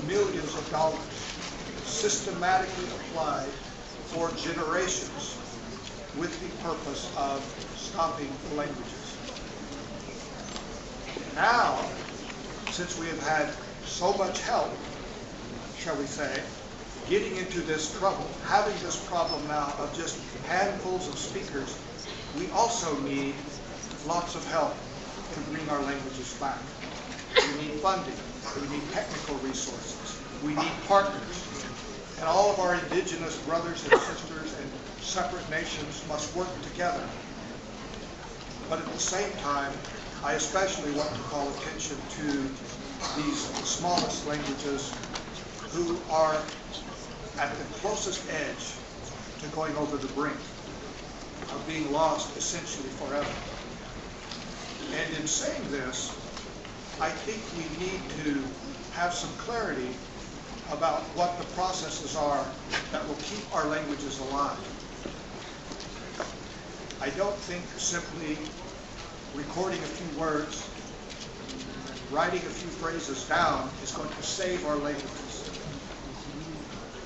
millions of dollars systematically applied for generations with the purpose of stopping the languages. Now, since we have had so much help, shall we say, getting into this trouble, having this problem now of just handfuls of speakers, we also need lots of help to bring our languages back. We need funding, we need technical resources, we need partners, and all of our indigenous brothers and sisters and separate nations must work together. But at the same time, I especially want to call attention to these smallest languages who are at the closest edge to going over the brink of being lost essentially forever. And in saying this, I think we need to have some clarity about what the processes are that will keep our languages alive. I don't think simply recording a few words, writing a few phrases down is going to save our languages.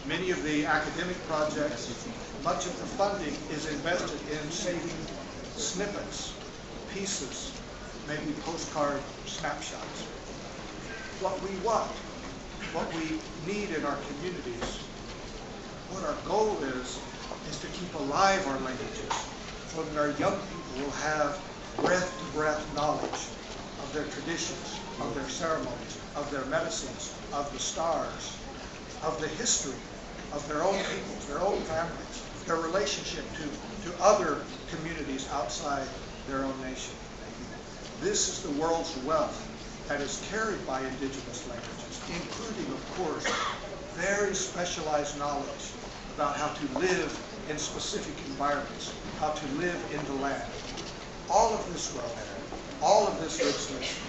Many of the academic projects, much of the funding is invested in saving snippets, pieces, maybe postcard snapshots. What we want, what we need in our communities, what our goal is to keep alive our languages so that our young people will have breath-to-breath knowledge of their traditions, of their ceremonies, of their medicines, of the stars, of the history of their own people, their own families, their relationship to other communities outside their own nation. This is the world's wealth that is carried by indigenous languages, including, of course, very specialized knowledge about how to live in specific environments, how to live in the land. All of this wealth, all of this richness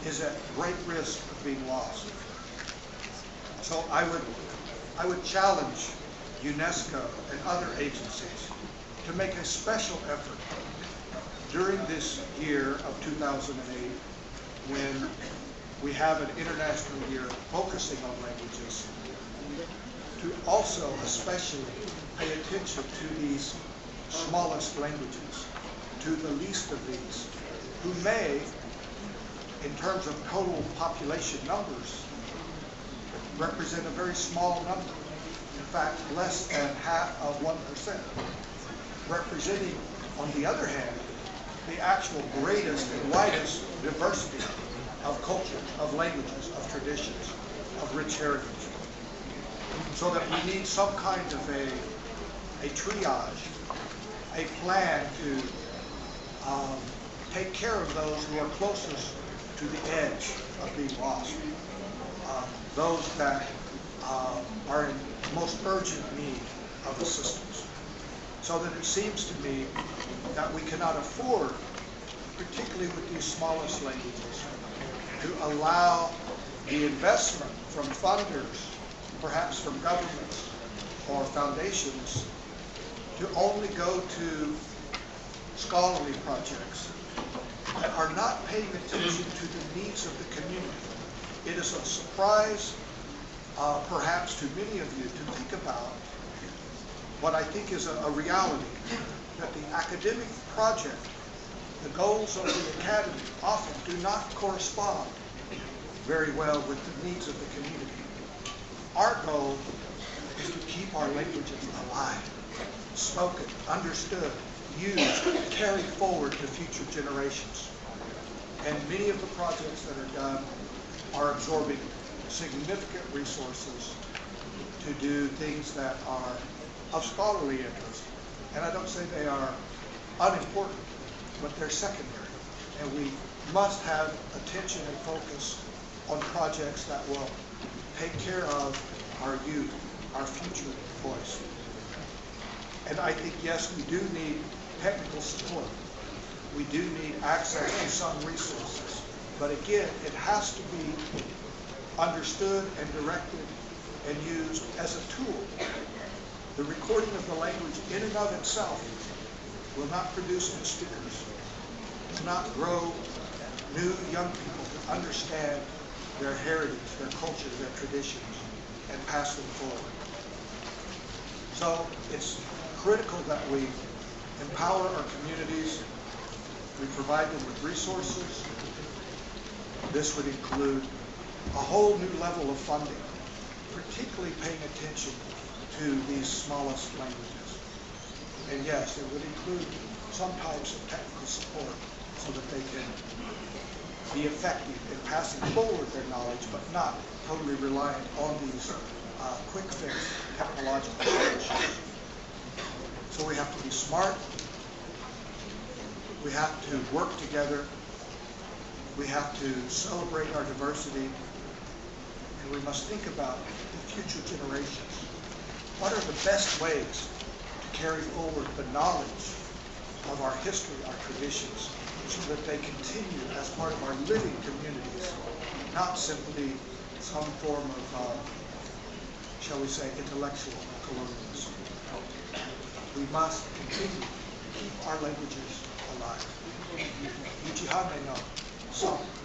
is at great risk of being lost. So I would challenge UNESCO and other agencies to make a special effort during this year of 2008, when we have an international year focusing on languages, to also especially pay attention to these smallest languages, to the least of these, who may, in terms of total population numbers, represent a very small number. In fact, less than half of 1%, representing, on the other hand, the actual greatest and widest diversity of culture, of languages, of traditions, of rich heritage. So that we need some kind of a triage, a plan to take care of those who are closest to the edge of being lost, those that are in most urgent need of assistance. So that it seems to me that we cannot afford, particularly with these smallest languages, to allow the investment from funders, perhaps from governments or foundations, to only go to scholarly projects that are not paying attention to the needs of the community. It is a surprise, perhaps to many of you, to think about what I think is a reality, that the academic project, the goals of the academy, often do not correspond very well with the needs of the community. Our goal is to keep our languages alive, spoken, understood, used, carried forward to future generations. And many of the projects that are done are absorbing significant resources to do things that are of scholarly interest. And I don't say they are unimportant, but they're secondary. And we must have attention and focus on projects that will take care of our youth, our future voice. And I think, yes, we do need technical support. We do need access to some resources. But again, it has to be understood and directed and used as a tool. The recording of the language in and of itself will not produce new speakers, will not grow new young people to understand their heritage, their culture, their traditions, and pass them forward. So it's critical that we empower our communities, we provide them with resources. This would include a whole new level of funding, particularly paying attention to these smallest languages. And yes, it would include some types of technical support so that they can be effective in passing forward their knowledge, but not totally reliant on these quick fix technological solutions. So we have to be smart, we have to work together, we have to celebrate our diversity, and we must think about the future generations. What are the best ways to carry forward the knowledge of our history, our traditions, so that they continue as part of our living communities, not simply some form of, shall we say, intellectual colonialism. We must continue to keep our languages alive. Ichihane no Son.